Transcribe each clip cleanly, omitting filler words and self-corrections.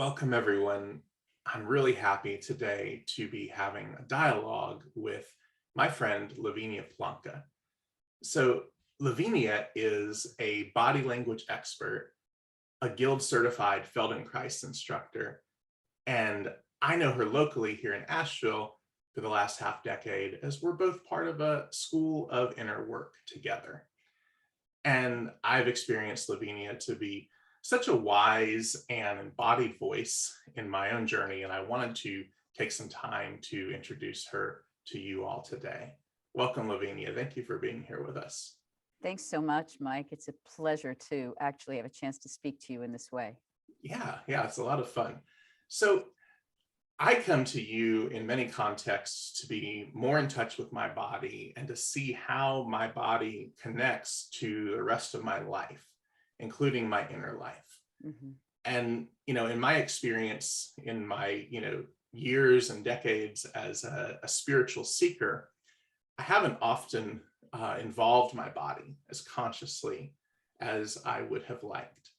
Welcome, everyone. I'm really happy today to be having a dialogue with my friend, Lavinia Plonka. So Lavinia is a body language expert, a guild certified Feldenkrais instructor, and I know her locally here in Asheville for the last half decade as we're both part of a school of inner work together. And I've experienced Lavinia to be such a wise and embodied voice in my own journey, and I wanted to take some time to introduce her to you all today. Welcome, Lavinia. Thank you for being here with us. Thanks so much, Mike. It's a pleasure to actually have a chance to speak to you in this way. Yeah, it's a lot of fun. So I come to you in many contexts to be more in touch with my body and to see how my body connects to the rest of my life, including my inner life. Mm-hmm. And, in my experience, in my, years and decades as a spiritual seeker, I haven't often involved my body as consciously as I would have liked.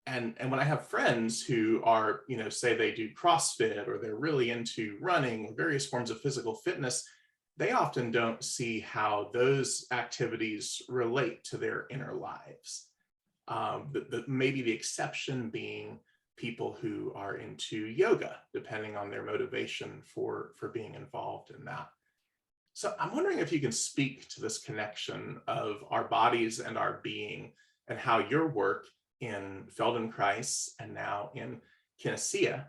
And when I have friends who are, say they do CrossFit or they're really into running or various forms of physical fitness, they often don't see how those activities relate to their inner lives. Maybe the exception being people who are into yoga, depending on their motivation for being involved in that. So I'm wondering if you can speak to this connection of our bodies and our being and how your work in Feldenkrais and now in Kinesia.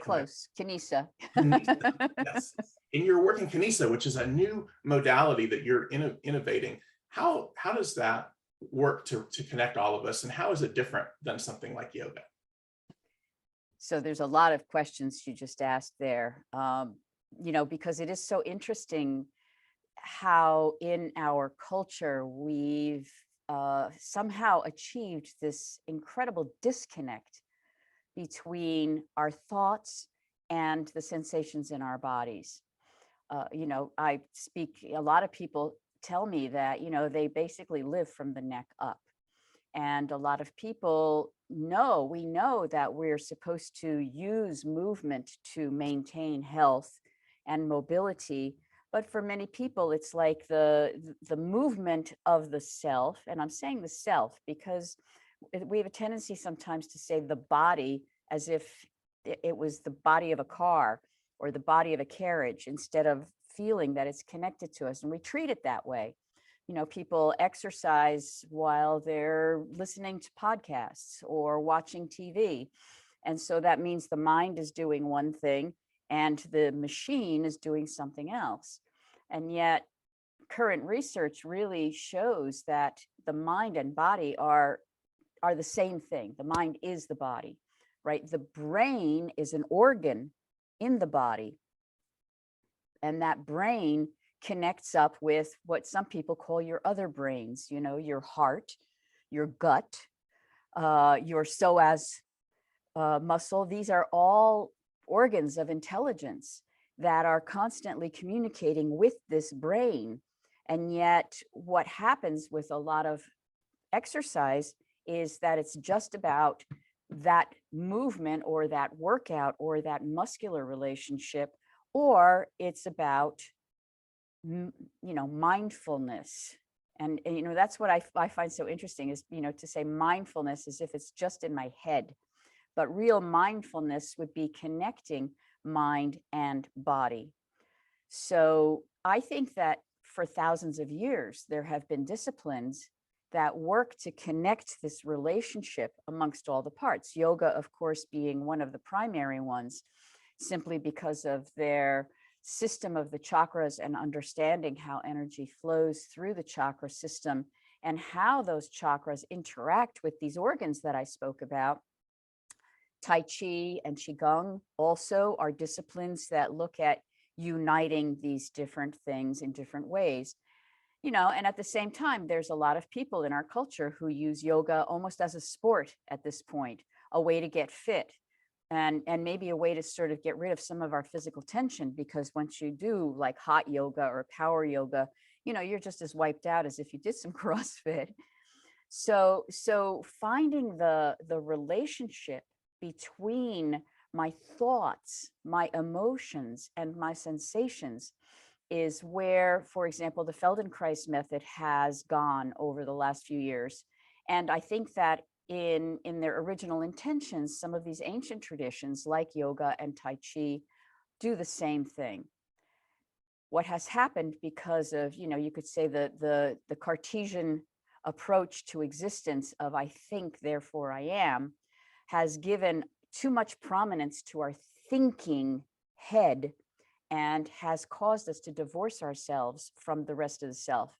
Close. Kinesia. Kinesa, yes. In your work in Kinesa, which is a new modality that you're innovating, how does that work to connect all of us, and how is it different than something like yoga? So there's a lot of questions you just asked there, because it is so interesting how in our culture we've somehow achieved this incredible disconnect between our thoughts and the sensations in our bodies. I speak, a lot of people tell me that, they basically live from the neck up. And a lot of people we know that we're supposed to use movement to maintain health and mobility. But for many people, it's like the movement of the self. And I'm saying the self because we have a tendency sometimes to say the body as if it was the body of a car or the body of a carriage, instead of feeling that it's connected to us. And we treat it that way. People exercise while they're listening to podcasts or watching TV. And so that means the mind is doing one thing and the machine is doing something else. And yet current research really shows that the mind and body are the same thing. The mind is the body, right? The brain is an organ in the body. And that brain connects up with what some people call your other brains, your heart, your gut, your psoas muscle. These are all organs of intelligence that are constantly communicating with this brain. And yet what happens with a lot of exercise is that it's just about that movement or that workout or that muscular relationship, or it's about mindfulness. And that's what I find so interesting is, to say mindfulness as if it's just in my head, but real mindfulness would be connecting mind and body. So I think that for thousands of years, there have been disciplines that work to connect this relationship amongst all the parts. Yoga, of course, being one of the primary ones, simply because of their system of the chakras and understanding how energy flows through the chakra system and how those chakras interact with these organs that I spoke about. Tai Chi and Qigong also are disciplines that look at uniting these different things in different ways. And at the same time, there's a lot of people in our culture who use yoga almost as a sport at this point, a way to get fit. And maybe a way to sort of get rid of some of our physical tension, because once you do like hot yoga or power yoga, you're just as wiped out as if you did some CrossFit. So finding the relationship between my thoughts, my emotions, and my sensations is where, for example, the Feldenkrais method has gone over the last few years. And I think that in their original intentions, some of these ancient traditions like yoga and Tai Chi do the same thing. What has happened because of, you could say the Cartesian approach to existence of I think, therefore I am, has given too much prominence to our thinking head and has caused us to divorce ourselves from the rest of the self.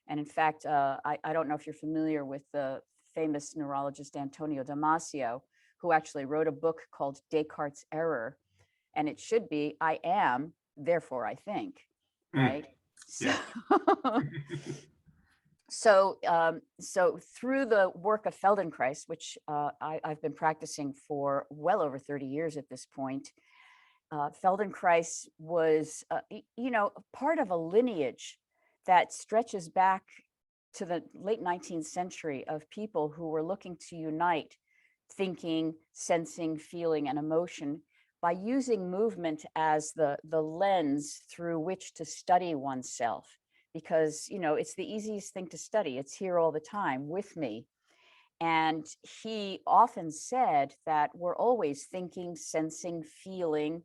And in fact, I don't know if you're familiar with the famous neurologist Antonio Damasio, who actually wrote a book called Descartes' Error. And it should be, I am, therefore I think, right? Yeah. So through the work of Feldenkrais, which I've been practicing for well over 30 years at this point, Feldenkrais was, part of a lineage that stretches back to the late 19th century of people who were looking to unite thinking, sensing, feeling, and emotion by using movement as the lens through which to study oneself. Because, it's the easiest thing to study. It's here all the time with me. And he often said that we're always thinking, sensing, feeling,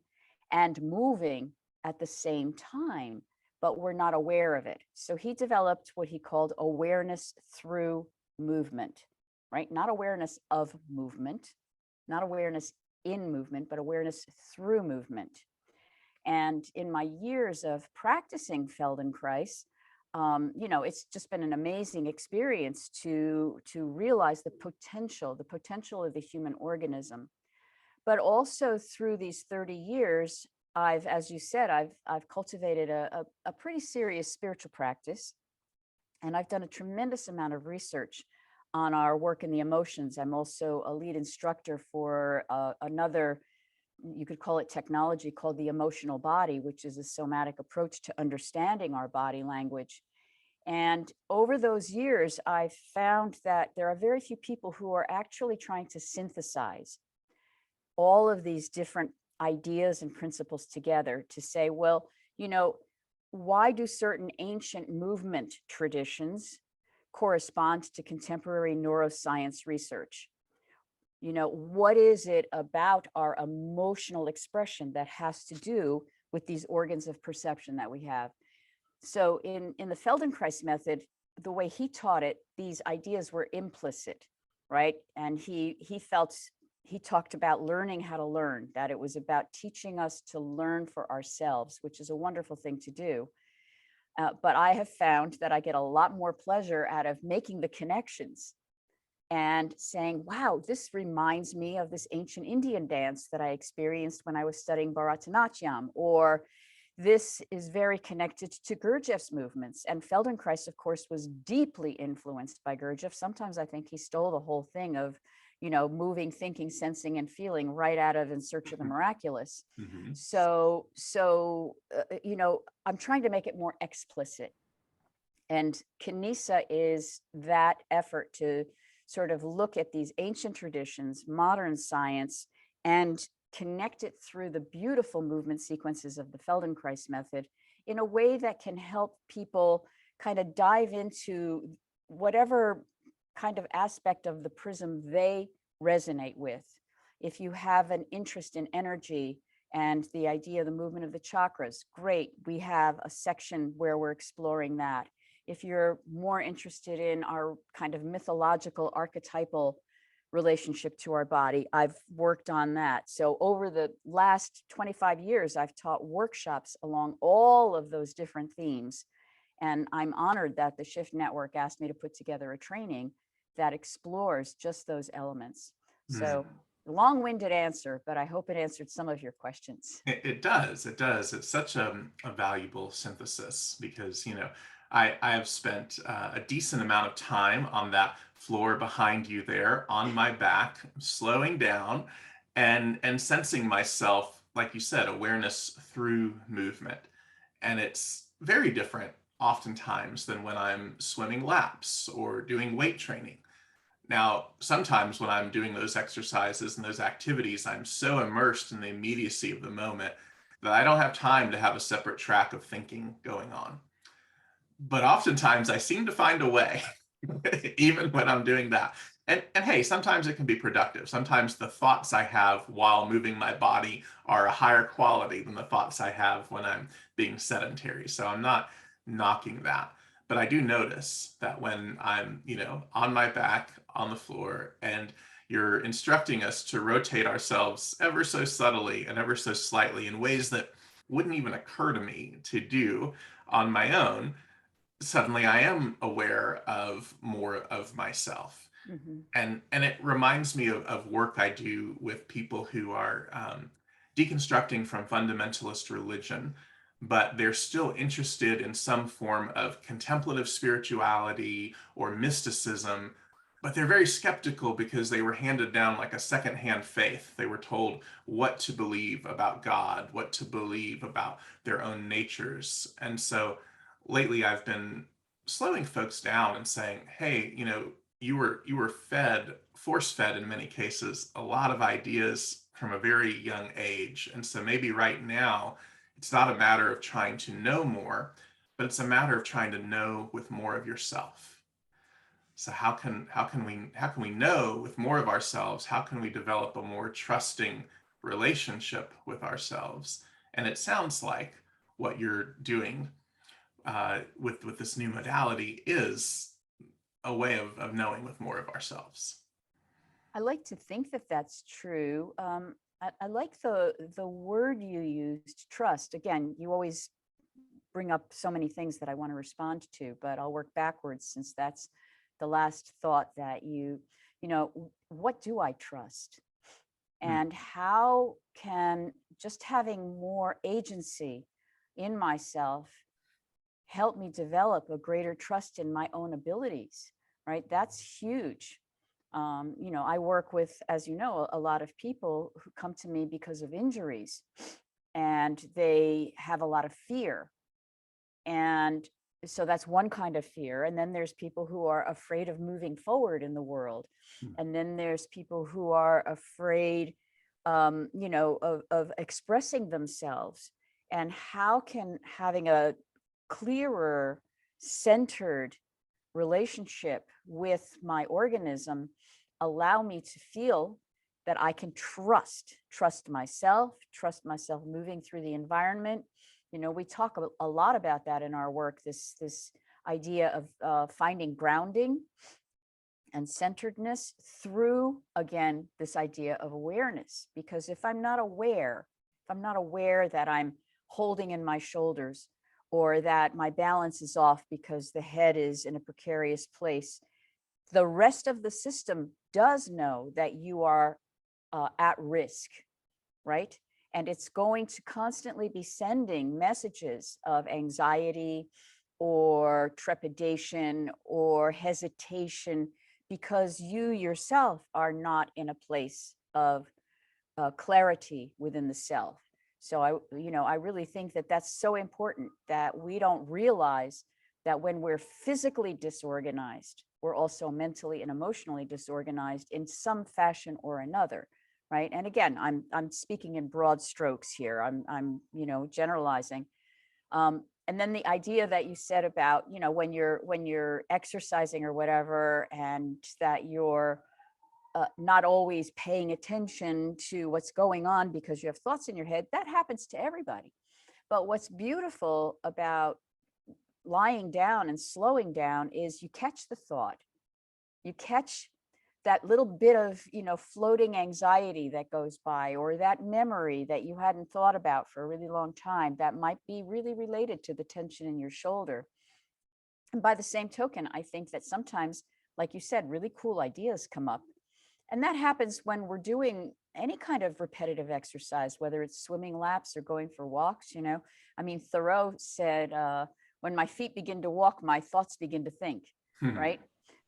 and moving at the same time, but we're not aware of it. So he developed what he called awareness through movement, right? Not awareness of movement, not awareness in movement, but awareness through movement. And in my years of practicing Feldenkrais, it's just been an amazing experience to realize the potential of the human organism. But also through these 30 years, as you said, I've cultivated a pretty serious spiritual practice, and I've done a tremendous amount of research on our work in the emotions. I'm also a lead instructor for another, you could call it technology, called the emotional body, which is a somatic approach to understanding our body language. And over those years, I've found that there are very few people who are actually trying to synthesize all of these different ideas and principles together to say, well, why do certain ancient movement traditions correspond to contemporary neuroscience research? What is it about our emotional expression that has to do with these organs of perception that we have? So in the Feldenkrais method, the way he taught it, these ideas were implicit, right? And he talked about learning how to learn, that it was about teaching us to learn for ourselves, which is a wonderful thing to do. But I have found that I get a lot more pleasure out of making the connections and saying, wow, this reminds me of this ancient Indian dance that I experienced when I was studying Bharatanatyam, or this is very connected to Gurdjieff's movements. And Feldenkrais, of course, was deeply influenced by Gurdjieff. Sometimes I think he stole the whole thing of, moving, thinking, sensing, and feeling right out of In Search of the Miraculous. Mm-hmm. So, I'm trying to make it more explicit. And Kinesia is that effort to sort of look at these ancient traditions, modern science, and connect it through the beautiful movement sequences of the Feldenkrais method in a way that can help people kind of dive into whatever kind of aspect of the prism they resonate with. If you have an interest in energy and the idea of the movement of the chakras, great. We have a section where we're exploring that. If you're more interested in our kind of mythological, archetypal relationship to our body, I've worked on that. So over the last 25 years, I've taught workshops along all of those different themes. And I'm honored that the Shift Network asked me to put together a training that explores just those elements. So long-winded answer, but I hope it answered some of your questions. It does. It does. It's such a valuable synthesis because, I have spent a decent amount of time on that floor behind you there on my back, slowing down and sensing myself, like you said, awareness through movement. And it's very different oftentimes than when I'm swimming laps or doing weight training. Now, sometimes when I'm doing those exercises and those activities, I'm so immersed in the immediacy of the moment that I don't have time to have a separate track of thinking going on. But oftentimes I seem to find a way, even when I'm doing that. And hey, sometimes it can be productive. Sometimes the thoughts I have while moving my body are a higher quality than the thoughts I have when I'm being sedentary. So I'm not knocking that. But I do notice that when I'm, on my back on the floor and you're instructing us to rotate ourselves ever so subtly and ever so slightly in ways that wouldn't even occur to me to do on my own, suddenly I am aware of more of myself. Mhm. And it reminds me of work I do with people who are deconstructing from fundamentalist religion, but they're still interested in some form of contemplative spirituality or mysticism, but they're very skeptical because they were handed down like a secondhand faith. They were told what to believe about God, what to believe about their own natures. And so lately I've been slowing folks down and saying, hey, you were fed, force fed in many cases, a lot of ideas from a very young age. And so maybe right now it's not a matter of trying to know more, but it's a matter of trying to know with more of yourself. So how can we know with more of ourselves? How can we develop a more trusting relationship with ourselves? And it sounds like what you're doing with this new modality is a way of knowing with more of ourselves. I like to think that that's true. I like the word you used, trust. Again, you always bring up so many things that I want to respond to, but I'll work backwards since that's the last thought that what do I trust? Hmm. And how can just having more agency in myself help me develop a greater trust in my own abilities, right? That's huge. I work with, as you know, a lot of people who come to me because of injuries and they have a lot of fear. And so that's one kind of fear. And then there's people who are afraid of moving forward in the world. Hmm. And then there's people who are afraid, of expressing themselves. And how can having a clearer, centered relationship with my organism allow me to feel that I can trust myself moving through the environment. We talk a lot about that in our work, this idea of finding grounding and centeredness through, again, this idea of awareness. Because if I'm not aware that I'm holding in my shoulders, or that my balance is off because the head is in a precarious place, the rest of the system does know that you are at risk, right? And it's going to constantly be sending messages of anxiety or trepidation or hesitation because you yourself are not in a place of clarity within the self. So I really think that that's so important, that we don't realize that when we're physically disorganized, we're also mentally and emotionally disorganized in some fashion or another, right? And again, I'm speaking in broad strokes here. I'm generalizing. And then the idea that you said about, when you're exercising or whatever, and that you're not always paying attention to what's going on because you have thoughts in your head, that happens to everybody. But what's beautiful about lying down and slowing down is you catch the thought, you catch that little bit of floating anxiety that goes by, or that memory that you hadn't thought about for a really long time that might be really related to the tension in your shoulder. And by the same token, I think that sometimes, like you said, really cool ideas come up. And that happens when we're doing any kind of repetitive exercise, whether it's swimming laps or going for walks. I mean, Thoreau said, when my feet begin to walk, my thoughts begin to think, Hmm. right?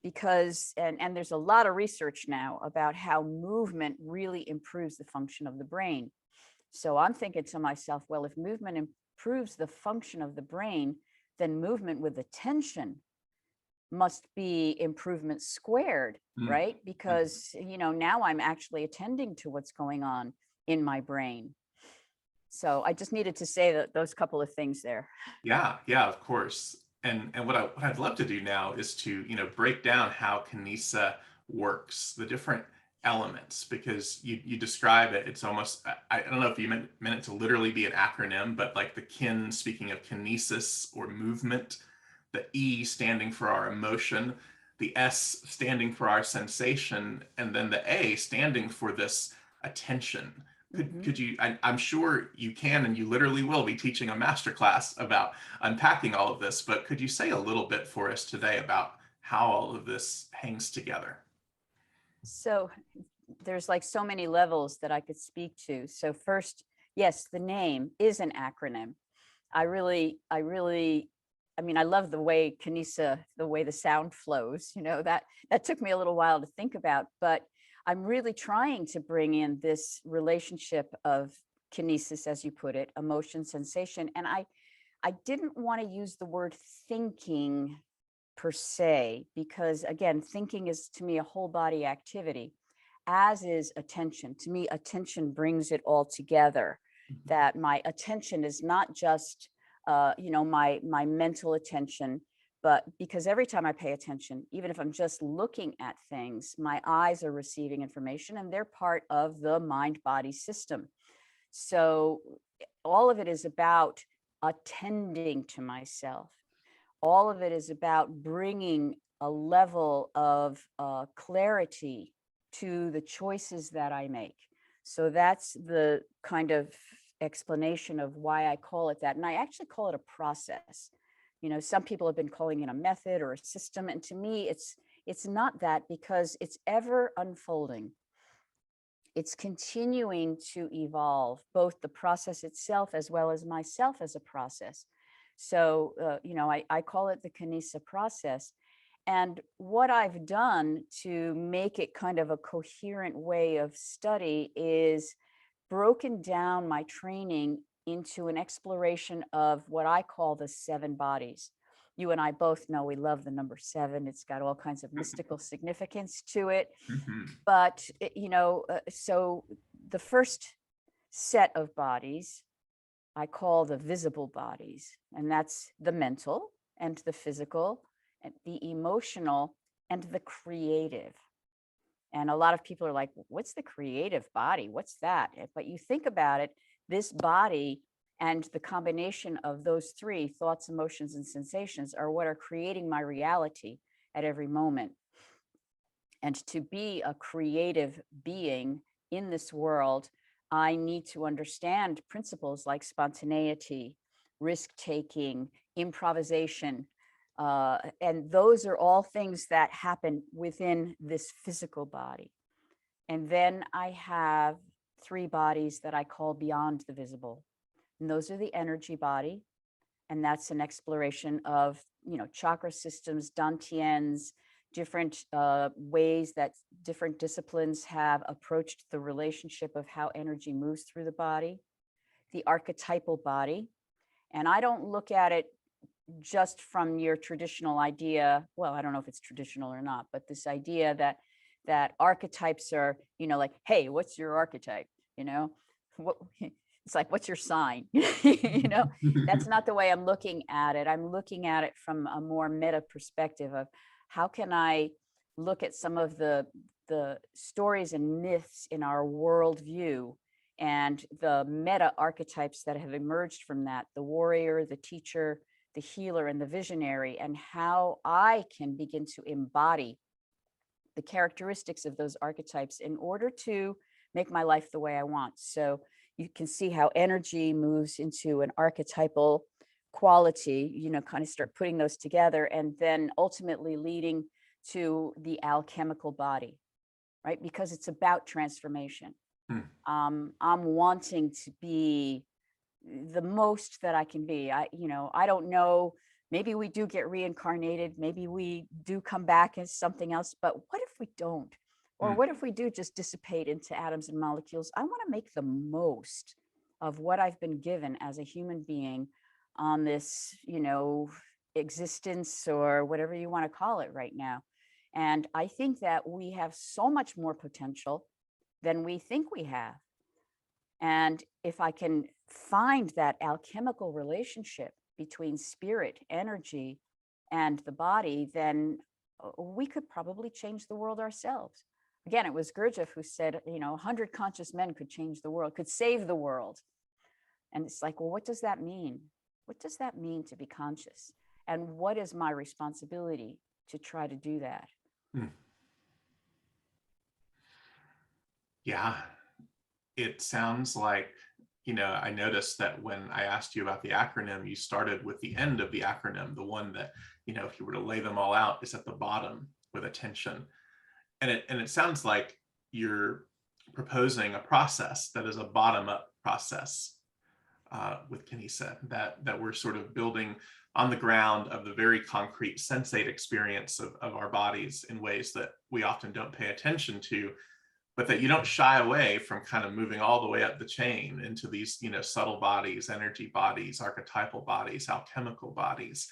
Because, and there's a lot of research now about how movement really improves the function of the brain. So I'm thinking to myself, well, if movement improves the function of the brain, then movement with attention must be improvement squared, Mm. right? Because, now I'm actually attending to what's going on in my brain. So I just needed to say that those couple of things there. Yeah, yeah, of course. And what I'd love to do now is to, break down how Kinesa works, the different elements, because you describe it. It's almost, I don't know if you meant it to literally be an acronym, but like the kin, speaking of kinesis or movement, the E standing for our emotion, the S standing for our sensation, and then the A standing for this attention. Mhm. Could you, I'm sure you can, and you literally will be teaching a masterclass about unpacking all of this, but could you say a little bit for us today about how all of this hangs together? So there's like so many levels that I could speak to. So first, yes, the name is an acronym. I mean, I love the way Kinesa, the way the sound flows, that took me a little while to think about, but I'm really trying to bring in this relationship of kinesis, as you put it, emotion, sensation. And I didn't want to use the word thinking per se, because again, thinking is to me a whole body activity, as is attention. To me, attention brings it all together. That my attention is not just my mental attention, but because every time I pay attention, even if I'm just looking at things, my eyes are receiving information and they're part of the mind body system. So all of it is about attending to myself. All of it is about bringing a level of clarity to the choices that I make. So that's the kind of explanation of why I call it that. And I actually call it a process. Some people have been calling it a method or a system. And to me, it's not that, because it's ever unfolding. It's continuing to evolve, both the process itself as well as myself as a process. So, I call it the Kinesa process. And what I've done to make it kind of a coherent way of study is broken down my training into an exploration of what I call the 7 bodies. You and I both know we love the number 7. It's got all kinds of mystical significance to it. Mhm. But, so the first set of bodies I call the visible bodies, and that's the mental and the physical and the emotional and the creative. And a lot of people are like, what's the creative body? What's that? But you think about it, this body and the combination of those 3 thoughts, emotions, and sensations are what are creating my reality at every moment. And to be a creative being in this world, I need to understand principles like spontaneity, risk taking, improvisation. And those are all things that happen within this physical body. And then I have 3 bodies that I call beyond the visible. And those are the energy body. And that's an exploration of, chakra systems, dantians, different ways that different disciplines have approached the relationship of how energy moves through the body, the archetypal body. And I don't look at it just from your traditional idea. Well, I don't know if it's traditional or not, but this idea that archetypes are, like, hey, what's your archetype? What it's like, what's your sign? That's not the way I'm looking at it. I'm looking at it from a more meta perspective of how can I look at some of the stories and myths in our worldview and the meta archetypes that have emerged from that, the warrior, the teacher, the healer, and the visionary, and how I can begin to embody the characteristics of those archetypes in order to make my life the way I want. So you can see how energy moves into an archetypal quality, kind of start putting those together, and then ultimately leading to the alchemical body, right? Because it's about transformation. Hmm. I'm wanting to be the most that I can be. I don't know, maybe we do get reincarnated, maybe we do come back as something else, but what if we don't? Or Hmm. what if we do just dissipate into atoms and molecules? I want to make the most of what I've been given as a human being on this, existence, or whatever you want to call it right now. And I think that we have so much more potential than we think we have. And if I can find that alchemical relationship between spirit, energy, and the body, then we could probably change the world ourselves. Again, it was Gurdjieff who said, 100 conscious men could change the world, could save the world. And it's like, well, what does that mean? What does that mean to be conscious? And what is my responsibility to try to do that? Yeah, it sounds like, I noticed that when I asked you about the acronym, you started with the end of the acronym, the one that, if you were to lay them all out, is at the bottom with attention. And it sounds like you're proposing a process that is a bottom-up process with Kinesia, that we're sort of building on the ground of the very concrete sensate experience of our bodies in ways that we often don't pay attention to, but that you don't shy away from kind of moving all the way up the chain into these, subtle bodies, energy bodies, archetypal bodies, alchemical bodies.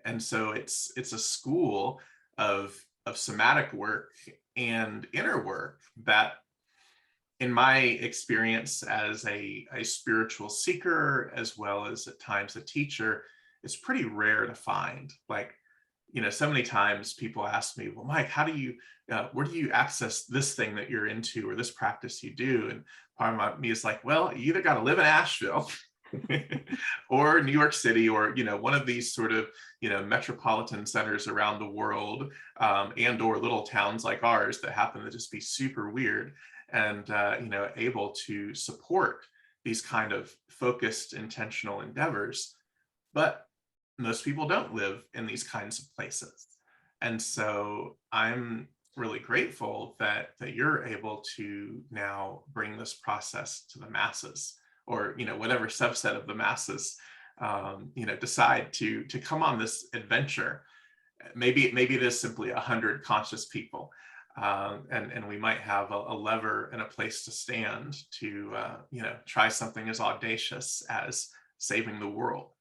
And so it's a school of somatic work and inner work that, in my experience as a spiritual seeker, as well as at times a teacher, is pretty rare to find. Like, so many times people ask me, well, Mike, where do you access this thing that you're into, or this practice you do? And part of me is like, well, you either got to live in Asheville or New York City, or, one of these sort of, metropolitan centers around the world, and or little towns like ours that happen to just be super weird, and, able to support these kind of focused, intentional endeavors. But most people don't live in these kinds of places. And so I'm really grateful that you're able to now bring this process to the masses, or, whatever subset of the masses, decide to come on this adventure. Maybe it is simply 100 conscious people. And we might have a lever and a place to stand to, try something as audacious as saving the world.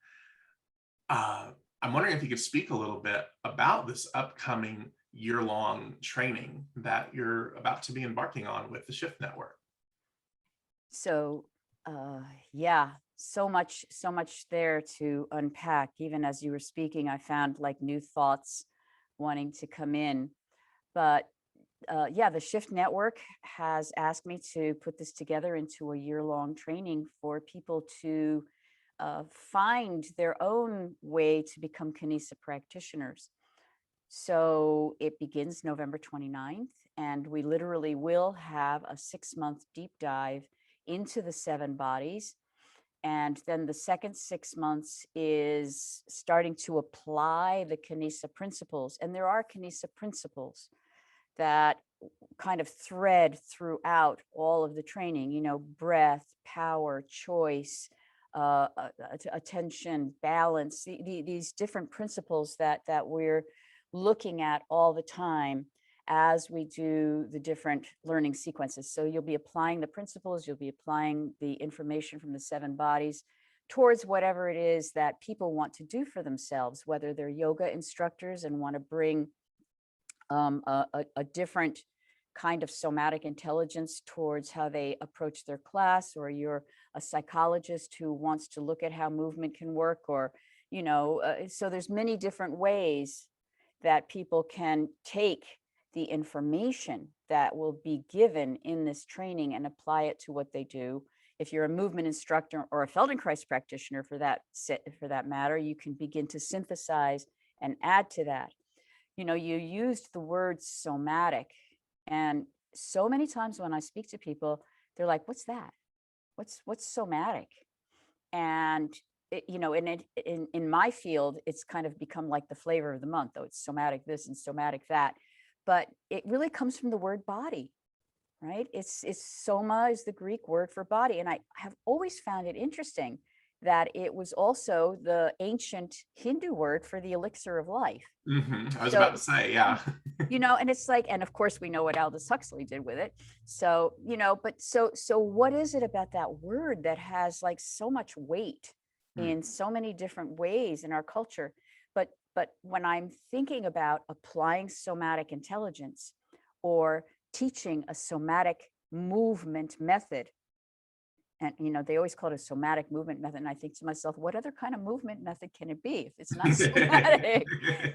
I'm wondering if you could speak a little bit about this upcoming year-long training that you're about to be embarking on with the Shift Network. So, yeah, so much there to unpack. Even as you were speaking, I found like new thoughts wanting to come in. But yeah, the Shift Network has asked me to put this together into a year-long training for people to find their own way to become Kinesa practitioners. So it begins November 29th, and we literally will have a 6-month deep dive into the 7 bodies. And then the second 6 months is starting to apply the Kinesa principles. And there are Kinesa principles that kind of thread throughout all of the training, breath, power, choice, attention, balance, these different principles that we're looking at all the time as we do the different learning sequences. So you'll be applying the principles, you'll be applying the information from the 7 bodies towards whatever it is that people want to do for themselves, whether they're yoga instructors and want to bring a different kind of somatic intelligence towards how they approach their class, or you're a psychologist who wants to look at how movement can work, or, so there's many different ways that people can take the information that will be given in this training and apply it to what they do. If you're a movement instructor or a Feldenkrais practitioner for that matter, you can begin to synthesize and add to that. You used the word somatic, and so many times when I speak to people, they're like, what's that? What's somatic? And in my field, it's kind of become like the flavor of the month, though it's somatic this and somatic that, but it really comes from the word body, right? It's soma is the Greek word for body. And I have always found it interesting that it was also the ancient Hindu word for the elixir of life. I was about to say, yeah. And it's like, and of course we know what Aldous Huxley did with it. So, but so what is it about that word that has like so much weight in so many different ways in our culture? But But when I'm thinking about applying somatic intelligence or teaching a somatic movement method, and they always call it a somatic movement method, and I think to myself, what other kind of movement method can it be if it's not somatic?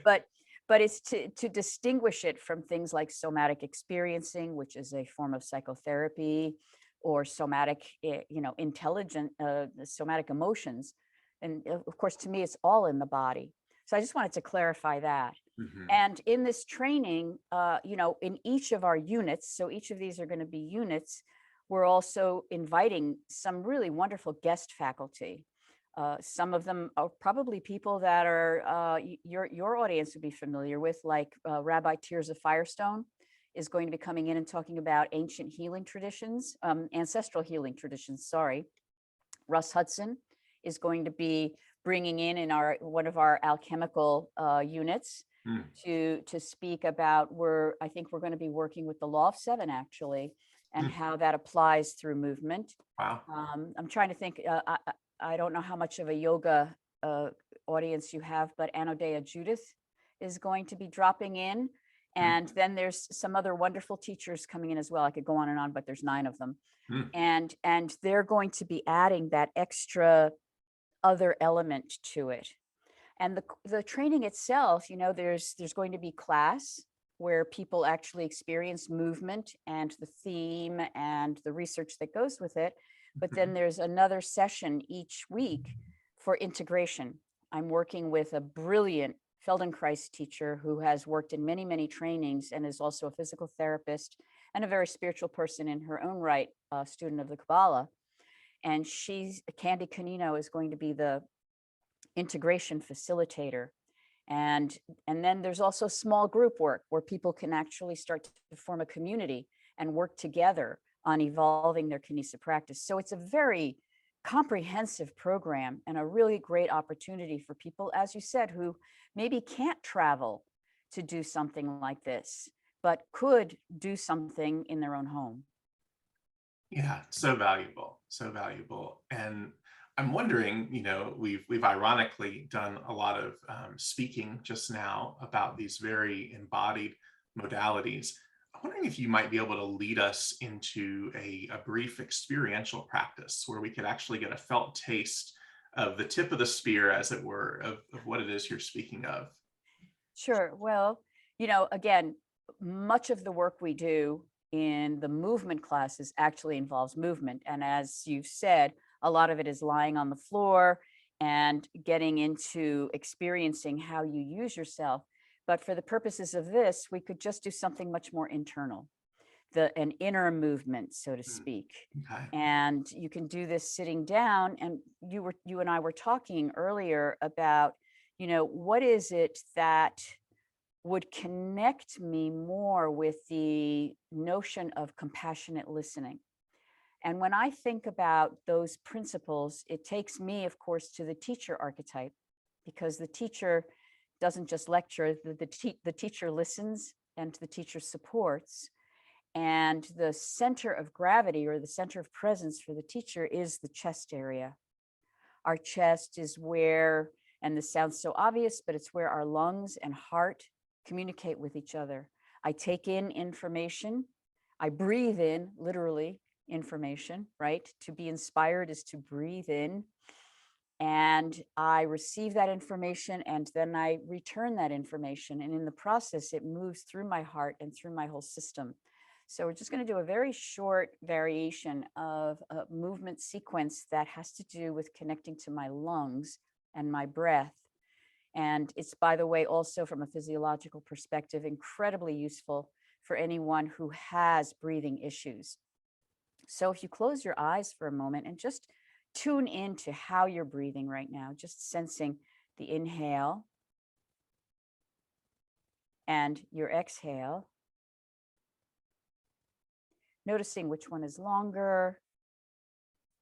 But it's to distinguish it from things like somatic experiencing, which is a form of psychotherapy, or somatic, intelligent, somatic emotions. And of course, to me, it's all in the body. So I just wanted to clarify that. Mhm. And in this training, in each of our units, so each of these are going to be units, we're also inviting some really wonderful guest faculty. Some of them are probably people that are your audience would be familiar with, like Rabbi Tirza Firestone is going to be coming in and talking about ancient healing traditions, ancestral healing traditions, sorry. Russ Hudson is going to be bringing in one of our alchemical units to speak about I think we're going to be working with the Law of Seven, actually, and how that applies through movement. Wow. I'm trying to think, I don't know how much of a yoga audience you have, but Anodea Judith is going to be dropping in. And then there's some other wonderful teachers coming in as well. I could go on and on, but there's 9 of them. And they're going to be adding that extra other element to it. And the training itself, there's going to be class where people actually experience movement and the theme and the research that goes with it. But then there's another session each week for integration. I'm working with a brilliant Feldenkrais teacher who has worked in many, many trainings and is also a physical therapist and a very spiritual person in her own right, a student of the Kabbalah. And Candy Canino is going to be the integration facilitator. And then there's also small group work where people can actually start to form a community and work together on evolving their Kinesa practice. So it's a very comprehensive program and a really great opportunity for people, as you said, who maybe can't travel to do something like this, but could do something in their own home. Yeah, so valuable, so valuable. And I'm wondering, we've ironically done a lot of speaking just now about these very embodied modalities. I'm wondering if you might be able to lead us into a brief experiential practice where we could actually get a felt taste of the tip of the spear, as it were, of what it is you're speaking of. Sure. Well, again, much of the work we do in the movement classes actually involves movement. And as you've said, a lot of it is lying on the floor and getting into experiencing how you use yourself. But for the purposes of this, we could just do something much more internal, an inner movement, so to speak. Okay. And you can do this sitting down. And you and I were talking earlier about, what is it that would connect me more with the notion of compassionate listening. And when I think about those principles, it takes me, of course, to the teacher archetype, because the teacher doesn't just lecture, the teacher listens and the teacher supports. And the center of gravity, or the center of presence for the teacher, is the chest area. Our chest is where, and this sounds so obvious, but it's where our lungs and heart communicate with each other. I take in information. I breathe in, literally, information, right? To be inspired is to breathe in. And I receive that information, and then I return that information. And in the process, it moves through my heart and through my whole system. So we're just going to do a very short variation of a movement sequence that has to do with connecting to my lungs and my breath. And it's, by the way, also from a physiological perspective, incredibly useful for anyone who has breathing issues. So if you close your eyes for a moment and just tune into how you're breathing right now, just sensing the inhale and your exhale, noticing which one is longer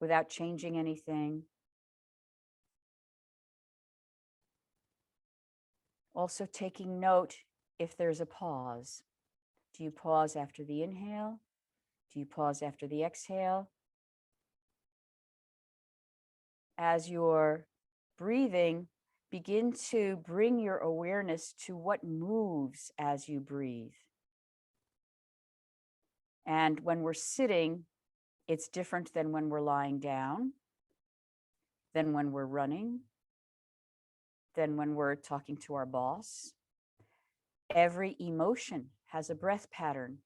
without changing anything. Also taking note if there's a pause. Do you pause after the inhale? Do you pause after the exhale? As you're breathing, begin to bring your awareness to what moves as you breathe. And when we're sitting, it's different than when we're lying down, than when we're running, than when we're talking to our boss. Every emotion has a breath pattern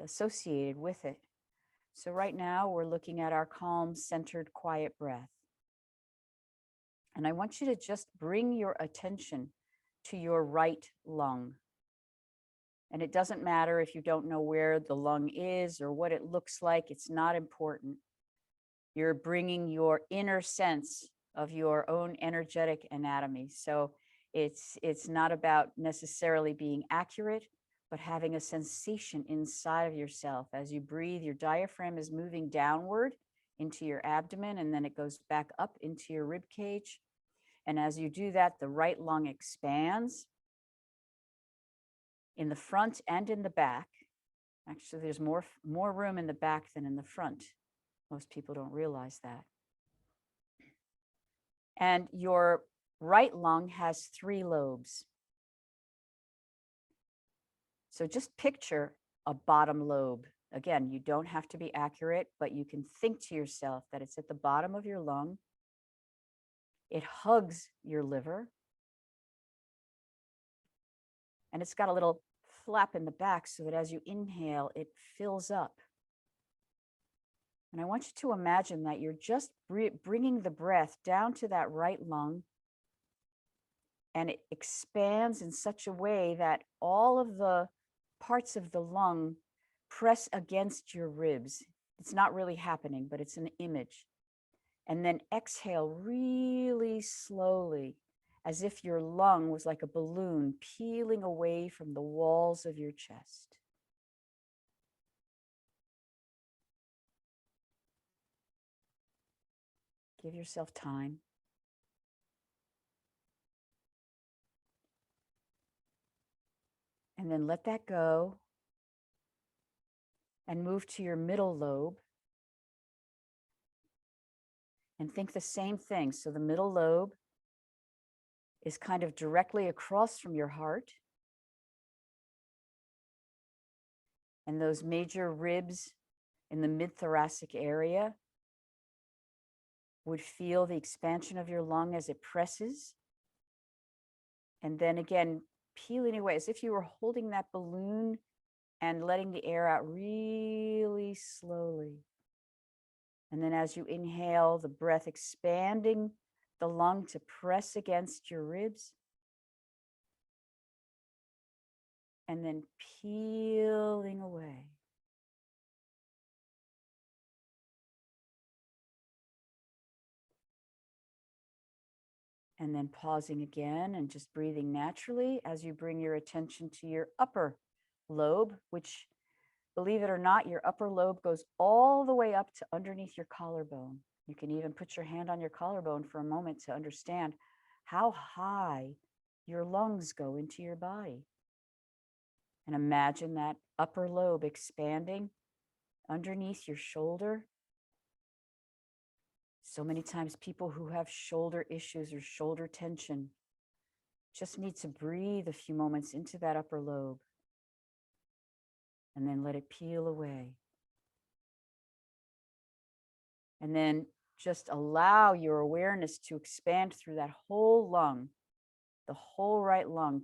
associated with it. So right now we're looking at our calm, centered, quiet breath. And I want you to just bring your attention to your right lung. And it doesn't matter if you don't know where the lung is or what it looks like, it's not important. You're bringing your inner sense of your own energetic anatomy. So it's not about necessarily being accurate, but having a sensation inside of yourself. As you breathe, your diaphragm is moving downward into your abdomen, and then it goes back up into your rib cage. And as you do that, the right lung expands in the front and in the back. Actually, there's more room in the back than in the front. Most people don't realize that. And your right lung has 3 lobes. So just picture a bottom lobe. Again, you don't have to be accurate, but you can think to yourself that it's at the bottom of your lung. It hugs your liver. And it's got a little flap in the back so that as you inhale, it fills up. And I want you to imagine that you're just bringing the breath down to that right lung, and it expands in such a way that all of the parts of the lung press against your ribs. It's not really happening, but it's an image. And then exhale really slowly, as if your lung was like a balloon peeling away from the walls of your chest. Give yourself time. And then let that go and move to your middle lobe. And think the same thing. So the middle lobe is kind of directly across from your heart. And those major ribs in the mid-thoracic area would feel the expansion of your lung as it presses. And then again, peeling away as if you were holding that balloon and letting the air out really slowly. And then as you inhale, the breath expanding the lung to press against your ribs. And then peeling away. And then pausing again and just breathing naturally as you bring your attention to your upper lobe, which, believe it or not, your upper lobe goes all the way up to underneath your collarbone. You can even put your hand on your collarbone for a moment to understand how high your lungs go into your body. And imagine that upper lobe expanding underneath your shoulder. So many times people who have shoulder issues or shoulder tension just need to breathe a few moments into that upper lobe and then let it peel away. And then just allow your awareness to expand through that whole lung, the whole right lung,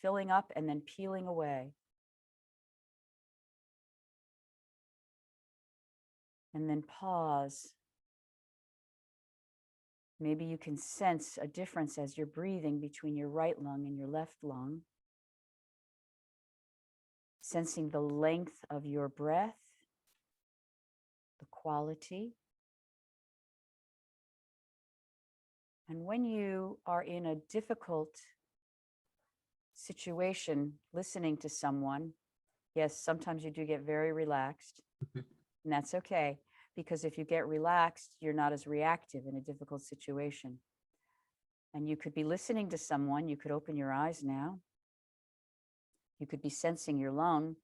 filling up and then peeling away. And then pause. Maybe you can sense a difference as you're breathing between your right lung and your left lung. Sensing the length of your breath, the quality. And when you are in a difficult situation, listening to someone, yes, sometimes you do get very relaxed, and that's okay. Because if you get relaxed, you're not as reactive in a difficult situation. And you could be listening to someone, you could open your eyes now. You could be sensing your lung.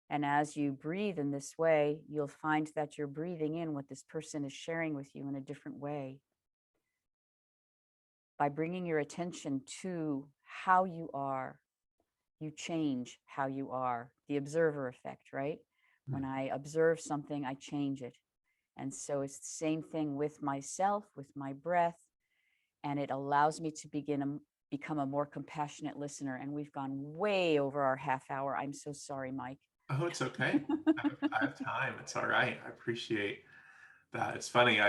And as you breathe in this way, you'll find that you're breathing in what this person is sharing with you in a different way. by bringing your attention to how you are, you change how you are. The observer effect, right? When I observe something, I change it. And so it's the same thing with myself, with my breath, and it allows me to become a more compassionate listener. And we've gone way over our half hour. I'm so sorry, Mike. Oh, it's okay. I have time. It's all right. I appreciate that. It's funny.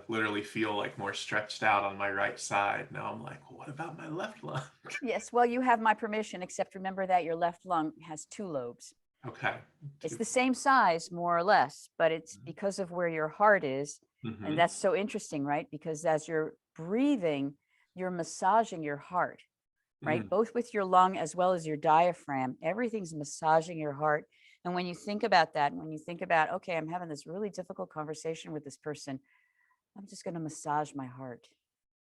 Literally feel like more stretched out on my right side. Now I'm like, well, what about my left lung? Yes, well, you have my permission, except remember that your left lung has 2 lobes. Okay. It's the same size, more or less, but it's because of where your heart is. And that's so interesting, right? Because as you're breathing, you're massaging your heart, right? Both with your lung as well as your diaphragm. Everything's massaging your heart. And when you think about that, when you think about, okay, I'm having this really difficult conversation with this person, I'm just going to massage my heart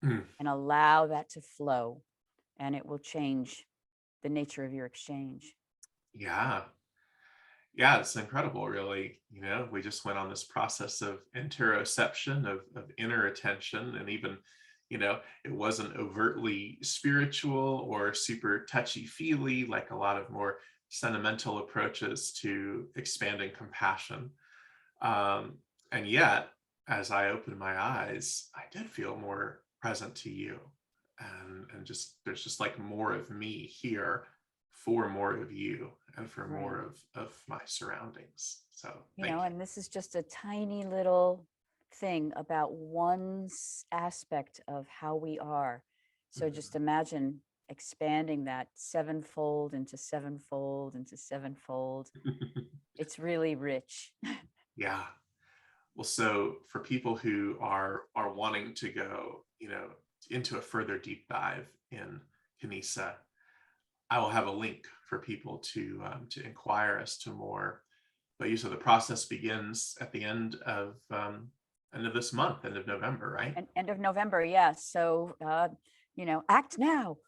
and allow that to flow, and it will change the nature of your exchange. Yeah. Yeah, it's incredible, really. We just went on this process of interoception, of inner attention, and even, it wasn't overtly spiritual or super touchy-feely like a lot of more sentimental approaches to expanding compassion. And yet, as I opened my eyes, I did feel more present to you. And just there's just like more of me here for more of you and for more of my surroundings. So thank you. And this is just a tiny little thing about one aspect of how we are. So just imagine expanding that sevenfold into sevenfold into sevenfold. It's really rich. Yeah. Well, so for people who are wanting to go, into a further deep dive in Kinesia, I will have a link for people to inquire as to more. But you said the process begins at the end of this month, end of November, right? End of November, yes. So act now.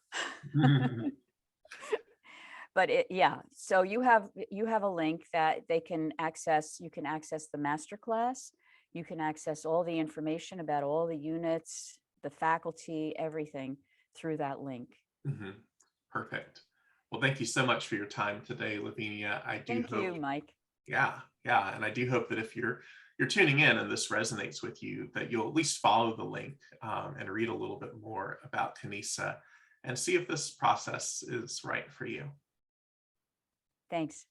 But so you have a link that they can access. You can access the masterclass. You can access all the information about all the units, the faculty, everything through that link. Perfect. Well, thank you so much for your time today, Lavinia. Thank you, Mike. Yeah, and I do hope that if you're tuning in and this resonates with you, that you'll at least follow the link and read a little bit more about Kinesia and see if this process is right for you. Thanks.